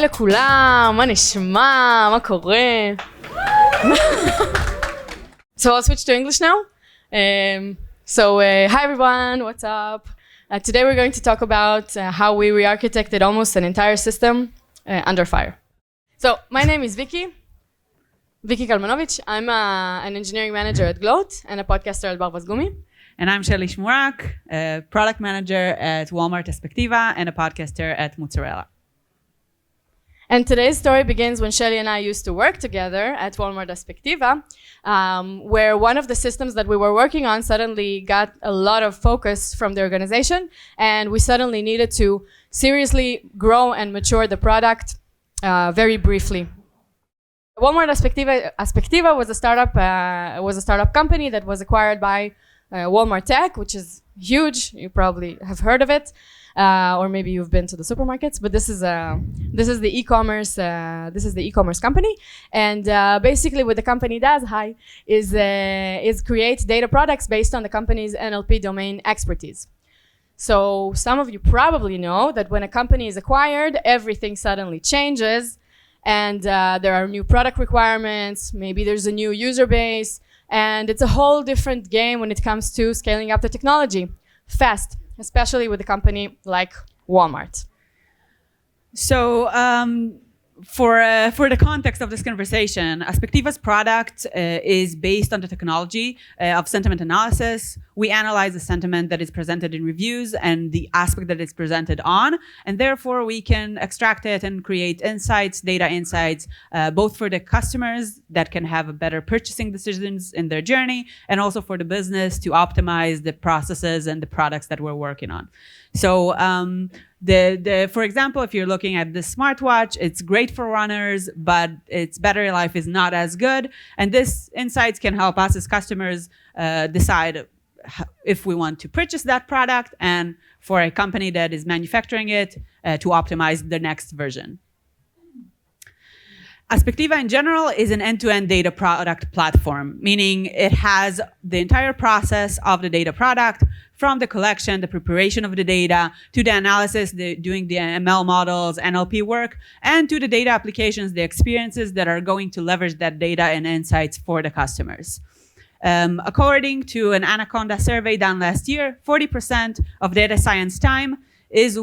לכולם, מה נשמע, מה קורה? So I'll switch to English now. Hi everyone, what's up? Today we're going to talk about how we re-architected almost an entire system under fire. So my name is Victoriya Kalmanovich. I'm an engineering manager at Gloat and a podcaster at Barbas Gumi. And I'm Shelly Shmurack, a product manager at Walmart Perspectiva and a podcaster at Mozzarella. And today's story begins when Shelly and I used to work together at Walmart Perspectiva, where one of the systems that we were working on suddenly got a lot of focus from the organization, and we suddenly needed to seriously grow and mature the product very briefly. Walmart Perspectiva was a startup company that was acquired by Walmart Tech, which is huge. You probably have heard of it. Or maybe you've been to the supermarkets, but this is the e-commerce company, and basically what the company does is create data products based on the company's NLP domain expertise. So some of you probably know that when a company is acquired, everything suddenly changes, and there are new product requirements. Maybe there's a new user base, and it's a whole different game when it comes to scaling up the technology fast, especially with a company like Walmart. So for the context of this conversation, Perspectiva's product is based on the technology of sentiment analysis. We analyze the sentiment that is presented in reviews and the aspect that it's presented on, and therefore we can extract it and create insights, data insights, both for the customers that can have a better purchasing decisions in their journey, and also for the business to optimize the processes and the products that we're working on. So for example, if you're looking at the smartwatch, it's great for runners, but its battery life is not as good. And this insights can help us as customers decide if we want to purchase that product, and for a company that is manufacturing it to optimize the next version. Perspectiva in general is an end-to-end data product platform, meaning it has the entire process of the data product, from the collection, the preparation of the data, to the analysis, doing the ML models, NLP work, and to the data applications, the experiences that are going to leverage that data and insights for the customers. According to an Anaconda survey done last year, 40% of data science time is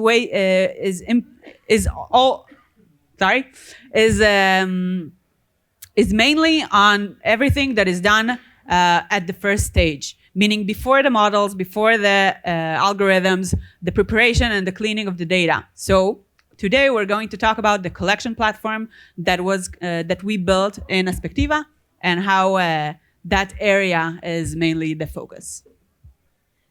mainly on everything that is done at the first stage, meaning before the models, before the algorithms, the preparation and the cleaning of the data. So today we're going to talk about the collection platform that we built in Perspectiva, and how that area is mainly the focus.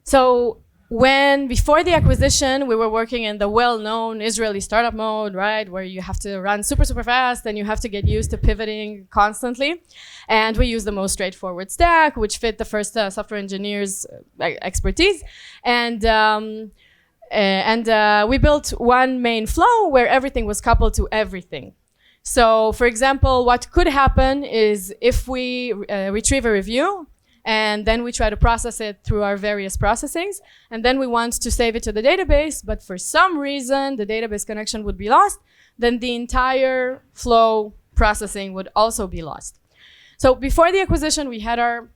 So before the acquisition, we were working in the well-known Israeli startup mode, right? Where you have to run super, super fast and you have to get used to pivoting constantly. And we use the most straightforward stack, which fit the first software engineers' expertise. And we built one main flow where everything was coupled to everything. So for example, what could happen is if we retrieve a review, and then we try to process it through our various processings, and then we want to save it to the database, but for some reason the database connection would be lost, then the entire flow processing would also be lost. So before the acquisition, we had our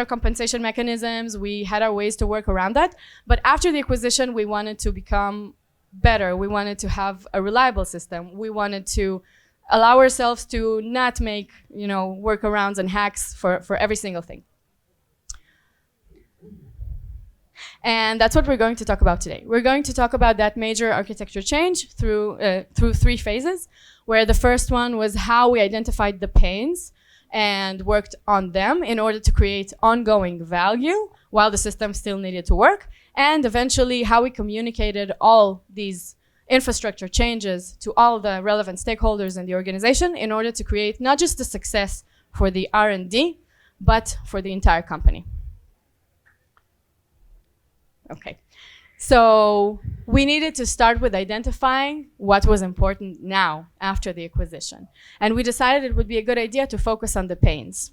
compensation mechanisms, we had our ways to work around that, but after the acquisition, we wanted to become better. We wanted to have a reliable system. We wanted to allow ourselves to not make, workarounds and hacks for every single thing. And that's what we're going to talk about today. We're going to talk about that major architecture change through three phases, where the first one was how we identified the pains and worked on them in order to create ongoing value while the system still needed to work, and eventually how we communicated all these infrastructure changes to all the relevant stakeholders in the organization in order to create not just the success for the R&D, but for the entire company. Okay, so we needed to start with identifying what was important now after the acquisition. And we decided it would be a good idea to focus on the pains.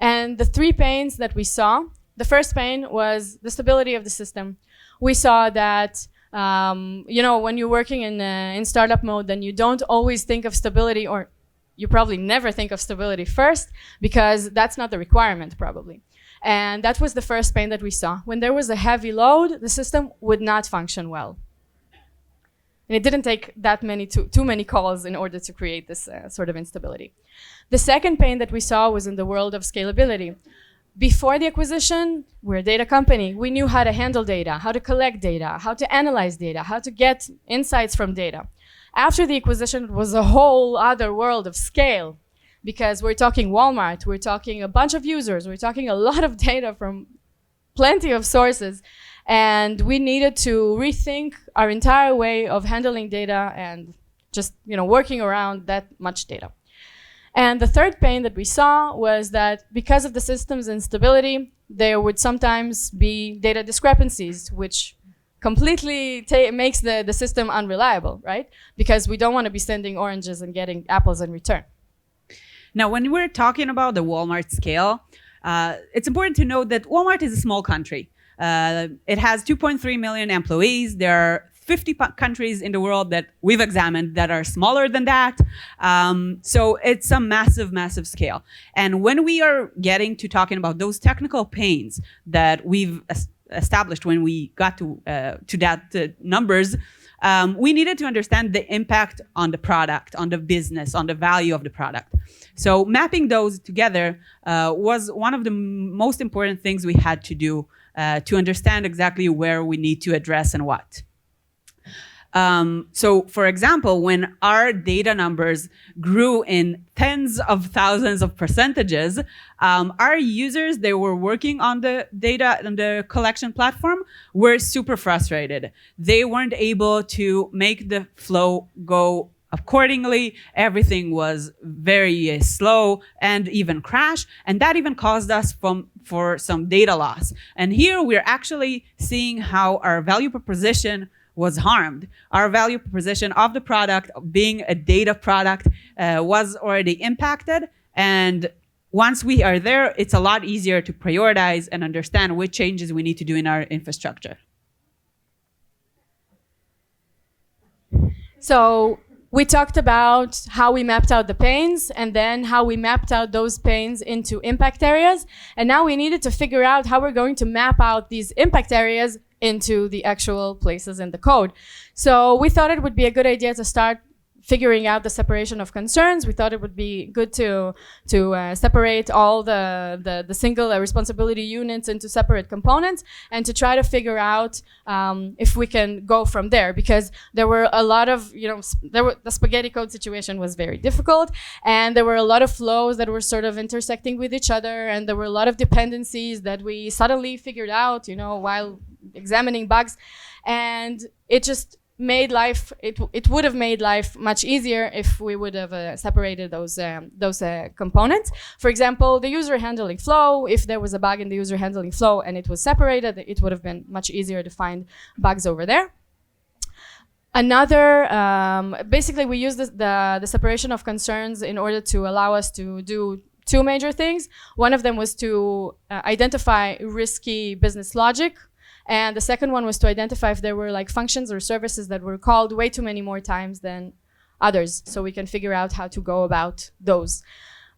And the three pains that we saw, the first pain was the stability of the system. We saw that When you're working in startup mode, then you don't always think of stability, or you probably never think of stability first, because that's not the requirement probably. And that was the first pain that we saw. When there was a heavy load, the system would not function well. And it didn't take that too many calls in order to create this sort of instability. The second pain that we saw was in the world of scalability. Before the acquisition, we're a data company. We knew how to handle data, how to collect data, how to analyze data, how to get insights from data. After the acquisition, it was a whole other world of scale, because we're talking Walmart, we're talking a bunch of users, we're talking a lot of data from plenty of sources. And we needed to rethink our entire way of handling data and just working around that much data. And the third pain that we saw was that because of the system's instability, there would sometimes be data discrepancies, which completely makes the system unreliable, right? Because we don't want to be sending oranges and getting apples in return. Now, when we're talking about the Walmart scale, it's important to note that Walmart is a small country. It has 2.3 million employees. There are 50 countries in the world that we've examined that are smaller than that. So it's a massive, massive scale. And when we are getting to talking about those technical pains that we've established when we got to that numbers, we needed to understand the impact on the product, on the business, on the value of the product. So mapping those together was one of the most important things we had to do to understand exactly where we need to address and what. So, for example, when our data numbers grew in tens of thousands of percentages, our users, they were working on the data and the collection platform, were super frustrated. They weren't able to make the flow go accordingly. Everything was very slow and even crash. And that even caused us for some data loss. And here we're actually seeing how our value proposition was harmed. Our value proposition of the product, being a data product, was already impacted. And once we are there, it's a lot easier to prioritize and understand which changes we need to do in our infrastructure. So we talked about how we mapped out the pains, and then how we mapped out those pains into impact areas. And now we needed to figure out how we're going to map out these impact areas into the actual places in the code. So we thought it would be a good idea to start figuring out the separation of concerns. We thought it would be good to separate all the single responsibility units into separate components, and to try to figure out if we can go from there, because there were a lot of, the spaghetti code situation was very difficult, and there were a lot of flows that were sort of intersecting with each other, and there were a lot of dependencies that we suddenly figured out, while examining bugs, and it just made life, it would have made life much easier if we would have separated those components. For example, the user handling flow, if there was a bug in the user handling flow and it was separated, it would have been much easier to find bugs over there. Another, basically we used the separation of concerns in order to allow us to do two major things. One of them was to identify risky business logic. And the second one was to identify if there were like functions or services that were called way too many more times than others, so we can figure out how to go about those.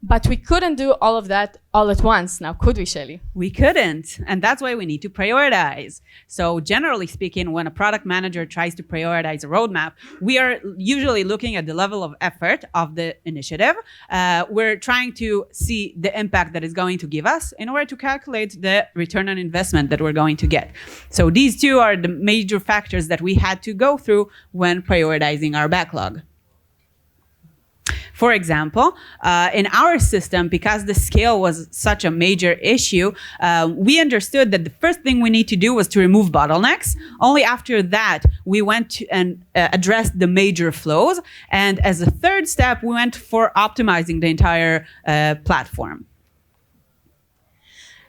But we couldn't do all of that all at once. Now, could we, Shelly? We couldn't. And that's why we need to prioritize. So generally speaking, when a product manager tries to prioritize a roadmap, we are usually looking at the level of effort of the initiative. We're trying to see the impact that it's going to give us in order to calculate the return on investment that we're going to get. So these two are the major factors that we had to go through when prioritizing our backlog. For example, in our system, because the scale was such a major issue, we understood that the first thing we need to do was to remove bottlenecks. Only after that, we went to and addressed the major flows. And as a third step, we went for optimizing the entire platform.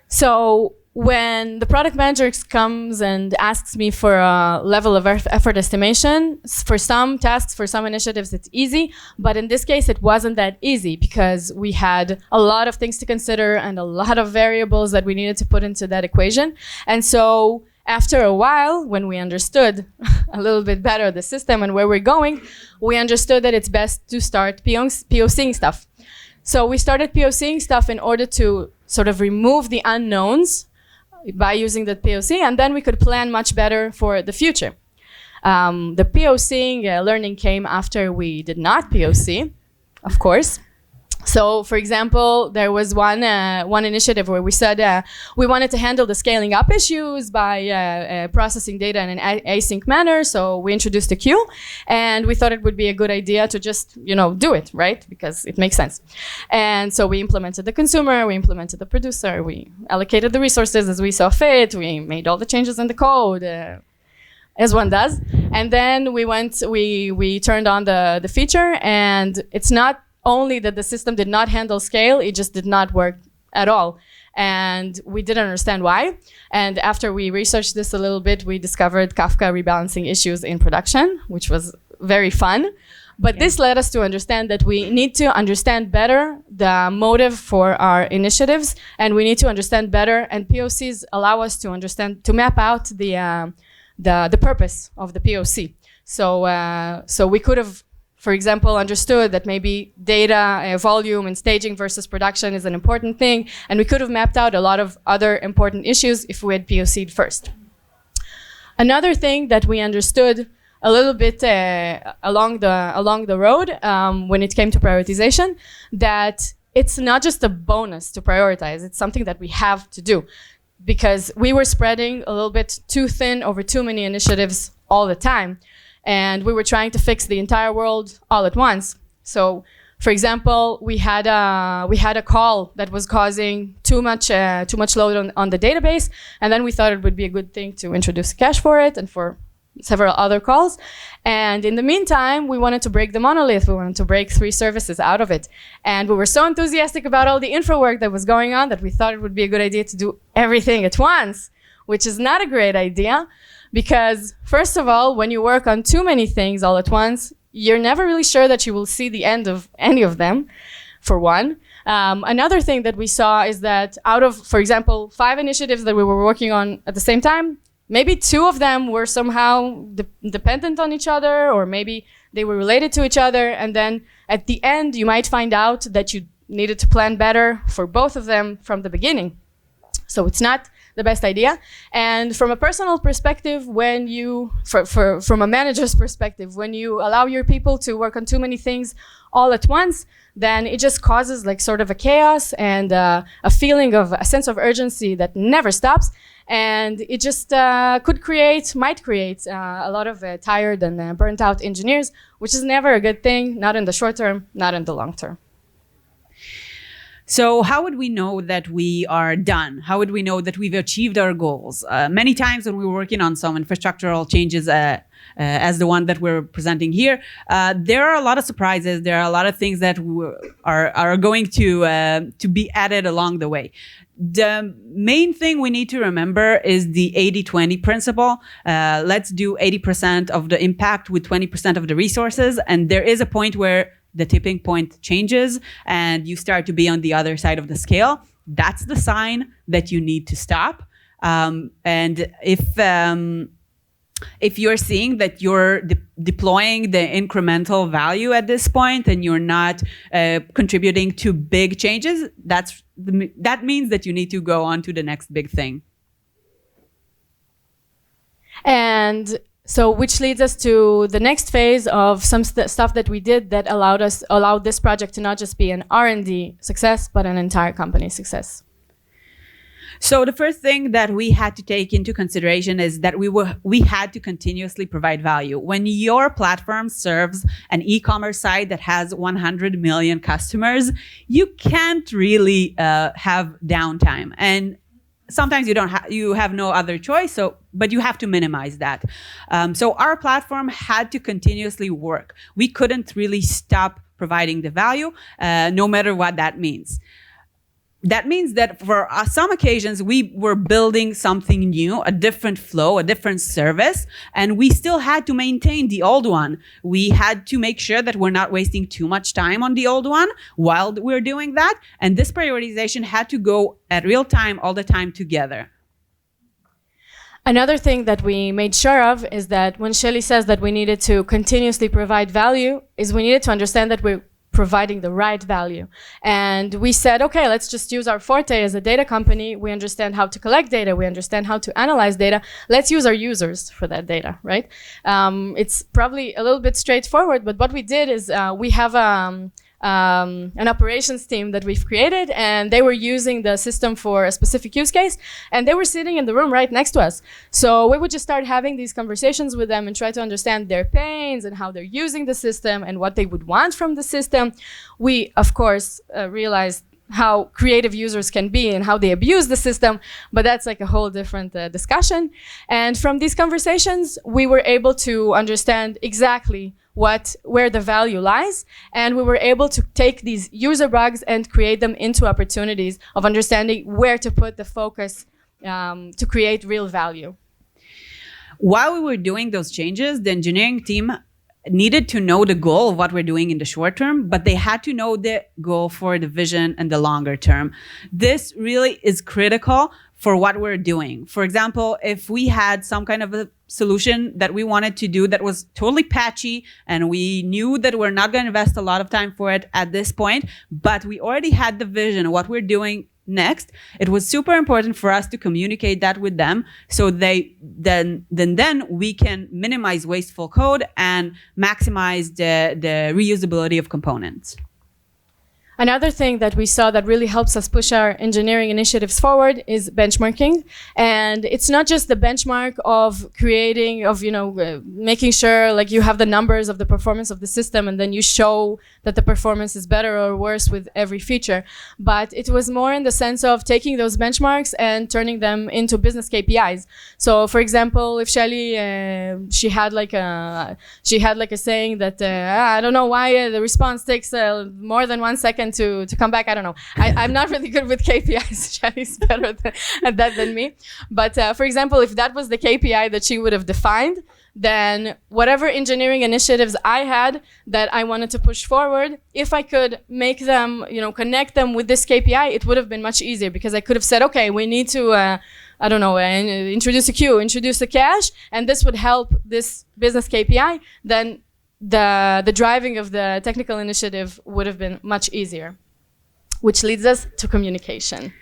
So when the product manager comes and asks me for a level of effort estimation, for some tasks, for some initiatives, it's easy. But in this case, it wasn't that easy because we had a lot of things to consider and a lot of variables that we needed to put into that equation. And so After a while, when we understood a little bit better the system and where we're going, we understood that it's best to start POCing stuff. So we started POCing stuff in order to sort of remove the unknowns by using the POC, and then we could plan much better for the future. The POCing learning came after we did not POC, of course. So, for example, there was one initiative where we said we wanted to handle the scaling up issues by processing data in an async manner. So we introduced a queue, and we thought it would be a good idea to just, do it, right? Because it makes sense. And so we implemented the consumer, we implemented the producer, we allocated the resources as we saw fit, we made all the changes in the code, as one does. And then we turned on the feature, and it's not only that the system did not handle scale, it just did not work at all. And we didn't understand why. And after we researched this a little bit, we discovered Kafka rebalancing issues in production, which was very fun. But this led us to understand that we need to understand better the motive for our initiatives, and we need to understand better, and POCs allow us to understand, to map out the purpose of the POC. So we could have, for example, understood that maybe data volume and staging versus production is an important thing, and we could have mapped out a lot of other important issues if we had POC'd first. Another thing that we understood a little bit along the road when it came to prioritization, that it's not just a bonus to prioritize, it's something that we have to do, because we were spreading a little bit too thin over too many initiatives all the time. And we were trying to fix the entire world all at once. So, for example, we had a call that was causing too much load on the database, and then we thought it would be a good thing to introduce a cache for it and for several other calls. And in the meantime, we wanted to break the monolith. We wanted to break 3 services out of it. And we were so enthusiastic about all the infra work that was going on that we thought it would be a good idea to do everything at once, which is not a great idea. Because, first of all, when you work on too many things all at once, you're never really sure that you will see the end of any of them, for one. Another thing that we saw is that out of, for example, 5 initiatives that we were working on at the same time, maybe 2 of them were somehow dependent on each other, or maybe they were related to each other. And then at the end, you might find out that you needed to plan better for both of them from the beginning. So it's not the best idea. And from a personal perspective, from a manager's perspective, when you allow your people to work on too many things all at once, then it just causes like sort of a chaos and a feeling of a sense of urgency that never stops. And it just might create a lot of tired and burnt out engineers, which is never a good thing, not in the short term, not in the long term. So how would we know that we are done? How would we know that we've achieved our goals? Many times when we were working on some infrastructural changes as the one that we're presenting here, there are a lot of surprises. There are a lot of things that are going to be added along the way. The main thing we need to remember is the 80-20 principle. Let's do 80% of the impact with 20% of the resources. And there is a point where the tipping point changes and you start to be on the other side of the scale. That's the sign that you need to stop. And if you're seeing that you're deploying the incremental value at this point and you're not contributing to big changes, that means that you need to go on to the next big thing. And so, which leads us to the next phase of some stuff that we did that allowed this project to not just be an R&D success, but an entire company success. So the first thing that we had to take into consideration is that we had to continuously provide value. When your platform serves an e-commerce site that has 100 million customers, you can't really have downtime. And sometimes you have no other choice, but you have to minimize that. So our platform had to continuously work. We couldn't really stop providing the value, no matter what that means. That means that for some occasions, we were building something new, a different flow, a different service, and we still had to maintain the old one. We had to make sure that we're not wasting too much time on the old one while we're doing that. And this prioritization had to go at real time, all the time together. Another thing that we made sure of is that when Shelly says that we needed to continuously provide value, is we needed to understand that we're providing the right value. And we said, okay, let's just use our forte as a data company. We understand how to collect data. We understand how to analyze data. Let's use our users for that data, right? It's probably a little bit straightforward, but what we did is we have an operations team that we've created, and they were using the system for a specific use case, and they were sitting in the room right next to us. So we would just start having these conversations with them and try to understand their pains and how they're using the system and what they would want from the system. We, of course, realized how creative users can be and how they abuse the system, but that's like a whole different discussion. And from these conversations, we were able to understand exactly where the value lies, and we were able to take these user bugs and create them into opportunities of understanding where to put the focus to create real value. While we were doing those changes, the engineering team needed to know the goal of what we're doing in the short term, but they had to know the goal for the vision and the longer term. This really is critical for what we're doing. For example, if we had some kind of a solution that we wanted to do that was totally patchy, and we knew that we're not going to invest a lot of time for it at this point, but we already had the vision of what we're doing next, it was super important for us to communicate that with them, so then we can minimize wasteful code and maximize the reusability of components. Another thing that we saw that really helps us push our engineering initiatives forward is benchmarking. And it's not just the benchmark of creating, making sure like you have the numbers of the performance of the system and then you show that the performance is better or worse with every feature. But it was more in the sense of taking those benchmarks and turning them into business KPIs. So for example, if Shelly, she had like a saying that, I don't know why the response takes more than 1 second to come back. I don't know. I'm not really good with KPIs. Shelly's better at that than me. But for example, if that was the KPI that she would have defined, then whatever engineering initiatives I had that I wanted to push forward, if I could make them, connect them with this KPI, it would have been much easier, because I could have said, okay, we need to, introduce a queue, introduce a cache, and this would help this business KPI. Then the driving of the technical initiative would have been much easier, which leads us to communication.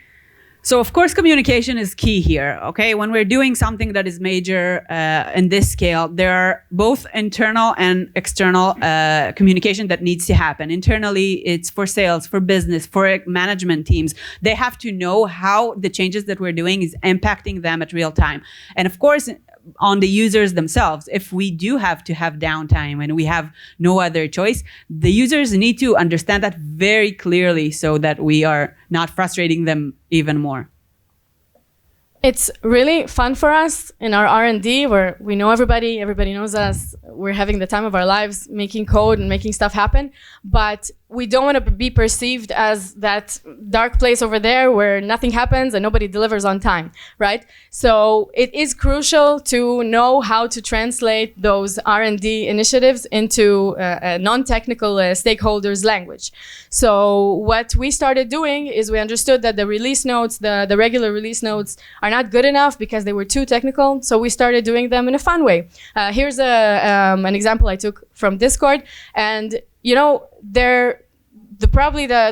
So of course, communication is key here, okay? When we're doing something that is major in this scale, there are both internal and external communication that needs to happen. Internally, it's for sales, for business, for management teams. They have to know how the changes that we're doing is impacting them at real time. And of course, on the users themselves, if we do have to have downtime and we have no other choice, the users need to understand that very clearly so that we are not frustrating them even more. It's really fun for us in our R&D, where we know everybody knows us, we're having the time of our lives making code and making stuff happen, but we don't want to be perceived as that dark place over there where nothing happens and nobody delivers on time, right? So it is crucial to know how to translate those R&D initiatives into a non-technical stakeholders language. So what we started doing is we understood that the release notes, the regular release notes, are not good enough because they were too technical. So we started doing them in a fun way. Here's an example I took from Discord, and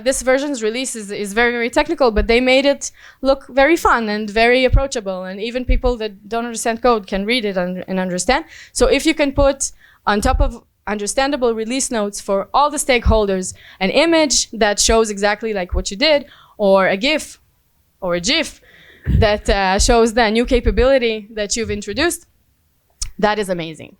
this version's release is very, very technical, but they made it look very fun and very approachable, and even people that don't understand code can read it and understand. So if you can put on top of understandable release notes for all the stakeholders an image that shows exactly like what you did, or a GIF or a GIF that shows the new capability that you've introduced, that is amazing.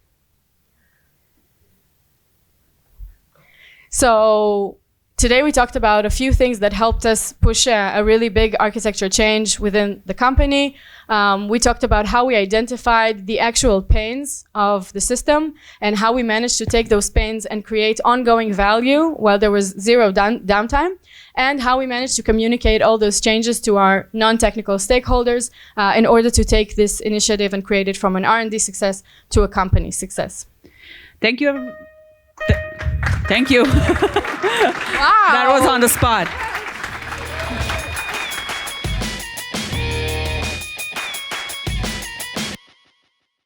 So today we talked about a few things that helped us push a really big architecture change within the company. We talked about how we identified the actual pains of the system and how we managed to take those pains and create ongoing value while there was zero downtime, and how we managed to communicate all those changes to our non-technical stakeholders in order to take this initiative and create it from an R&D success to a company success. Thank you. Thank you. Wow. That was on the spot.